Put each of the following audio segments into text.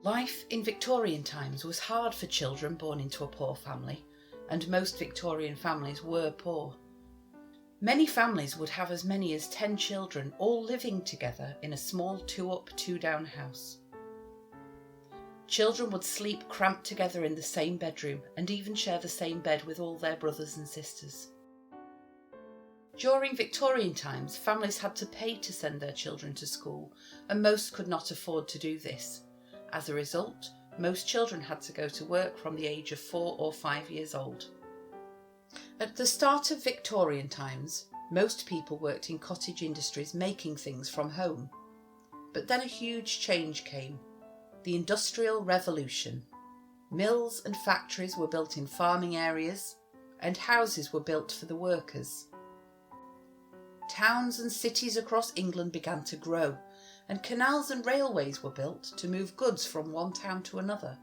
Life in Victorian times was hard for children born into a poor family, and most Victorian families were poor. Many families would have as many as 10 children all living together in a small 2-up, 2-down house. Children would sleep cramped together in the same bedroom and even share the same bed with all their brothers and sisters. During Victorian times, families had to pay to send their children to school, and most could not afford to do this. As a result, most children had to go to work from the age of 4 or 5 years old. At the start of Victorian times, most people worked in cottage industries making things from home. But then a huge change came: the Industrial Revolution. Mills and factories were built in farming areas, and houses were built for the workers. Towns and cities across England began to grow, and canals and railways were built to move goods from one town to another.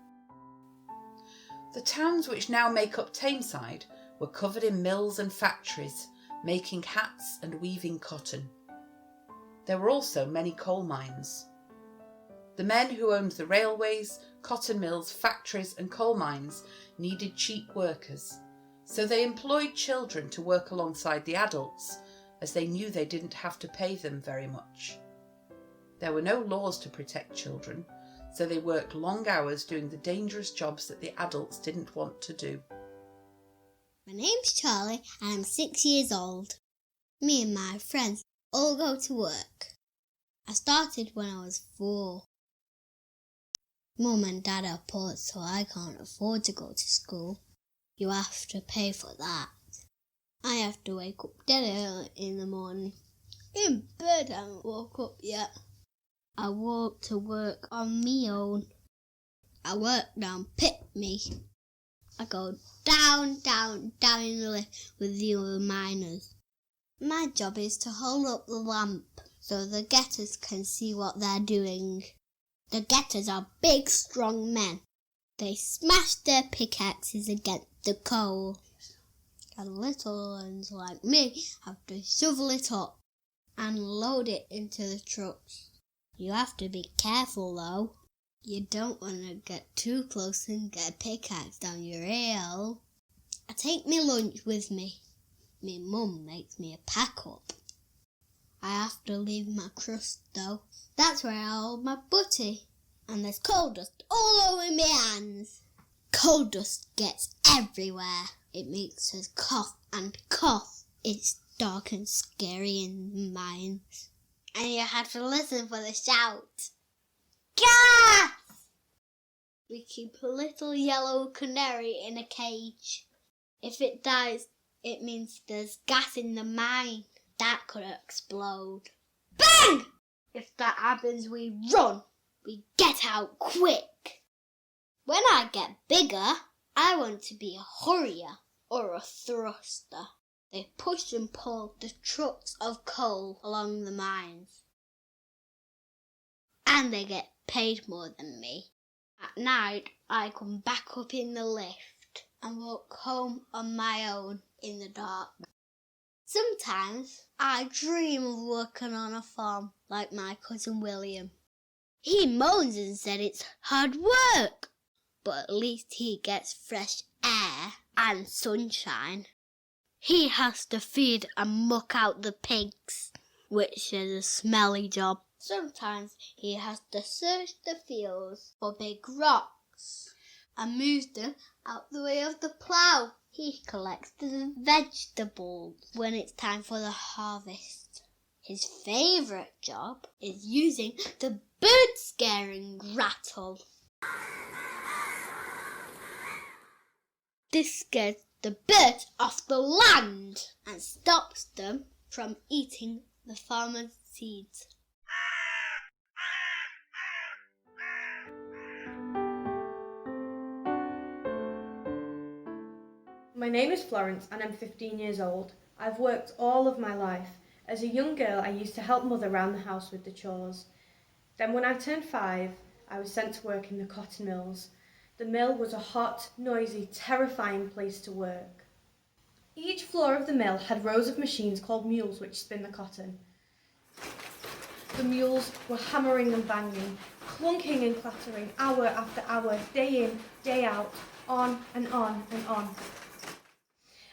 The towns which now make up Tameside were covered in mills and factories, making hats and weaving cotton. There were also many coal mines. The men who owned the railways, cotton mills, factories and coal mines needed cheap workers, so they employed children to work alongside the adults, as they knew they didn't have to pay them very much. There were no laws to protect children, so they worked long hours doing the dangerous jobs that the adults didn't want to do. My name's Charlie and I'm 6 years old. Me and my friends all go to work. I started when I was 4. Mum and Dad are poor, so I can't afford to go to school. You have to pay for that. I have to wake up dead early in the morning. In bed, I haven't woke up yet. I walk to work on me own. I work down Pitney. I go down in the lift with the other miners. My job is to hold up the lamp so the getters can see what they're doing. The getters are big, strong men. They smash their pickaxes against the coal. And little ones like me have to shovel it up and load it into the trucks. You have to be careful though. You don't want to get too close and get a pickaxe down your heel. I take my lunch with me. My mum makes me a pack up. I have to leave my crust though. That's where I hold my butty. And there's coal dust all over my hands. Coal dust gets everywhere. It makes us cough and cough. It's dark and scary in the mines. And you have to listen for the shout. Gas! We keep a little yellow canary in a cage. If it dies, it means there's gas in the mine. That could explode. Bang! If that happens, we run. We get out quick. When I get bigger, I want to be a hurrier or a thruster. They push and pull the trucks of coal along the mines. And they get paid more than me. At night, I come back up in the lift and walk home on my own in the dark. Sometimes I dream of working on a farm like my cousin William. He moans and said it's hard work, but at least he gets fresh air and sunshine. He has to feed and muck out the pigs, which is a smelly job. Sometimes he has to search the fields for big rocks and move them out the way of the plough. He collects the vegetables when it's time for the harvest. His favourite job is using the bird scaring rattle. This scares the birds off the land and stops them from eating the farmer's seeds. My name is Florence and I'm 15 years old. I've worked all of my life. As a young girl, I used to help Mother around the house with the chores. Then when I turned 5, I was sent to work in the cotton mills. The mill was a hot, noisy, terrifying place to work. Each floor of the mill had rows of machines called mules which spin the cotton. The mules were hammering and banging, clunking and clattering, hour after hour, day in, day out, on and on and on.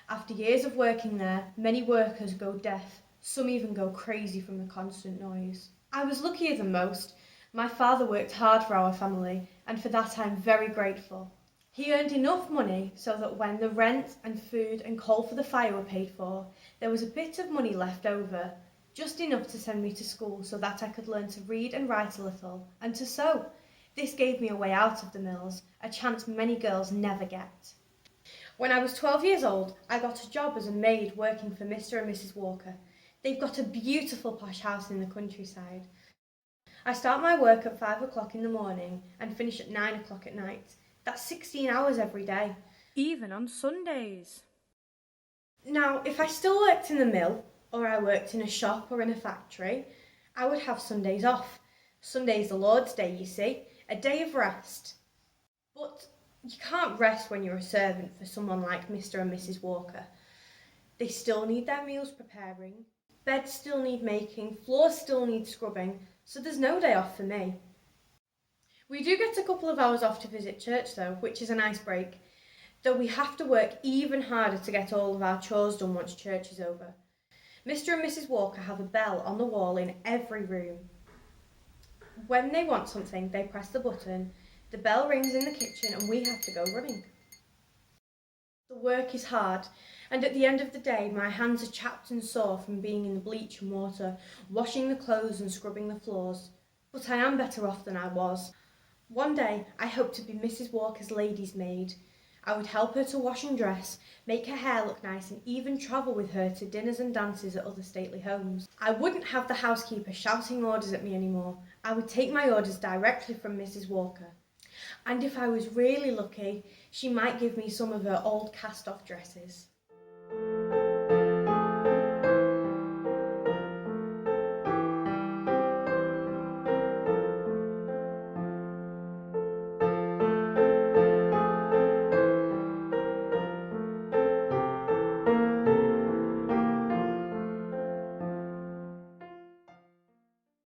After years of working there, many workers go deaf, some even go crazy from the constant noise. I was luckier than most. My father worked hard for our family, and for that I'm very grateful. He earned enough money so that when the rent and food and coal for the fire were paid for, there was a bit of money left over, just enough to send me to school so that I could learn to read and write a little, and to sew. This gave me a way out of the mills, a chance many girls never get. When I was 12 years old, I got a job as a maid working for Mr. and Mrs. Walker. They've got a beautiful posh house in the countryside. I start my work at 5 o'clock in the morning and finish at 9 o'clock at night. That's 16 hours every day. Even on Sundays. Now, if I still worked in the mill, or I worked in a shop or in a factory, I would have Sundays off. Sunday's the Lord's Day, you see, a day of rest. But you can't rest when you're a servant for someone like Mr. and Mrs. Walker. They still need their meals preparing, beds still need making, floors still need scrubbing, so there's no day off for me. We do get a couple of hours off to visit church though, which is a nice break, though we have to work even harder to get all of our chores done once church is over. Mr. and Mrs. Walker have a bell on the wall in every room. When they want something, they press the button, the bell rings in the kitchen and we have to go running. The work is hard, and at the end of the day my hands are chapped and sore from being in the bleach and water, washing the clothes and scrubbing the floors. But I am better off than I was. One day I hope to be Mrs. Walker's lady's maid. I would help her to wash and dress, make her hair look nice and even travel with her to dinners and dances at other stately homes. I wouldn't have the housekeeper shouting orders at me anymore. I would take my orders directly from Mrs. Walker. And if I was really lucky, she might give me some of her old cast-off dresses.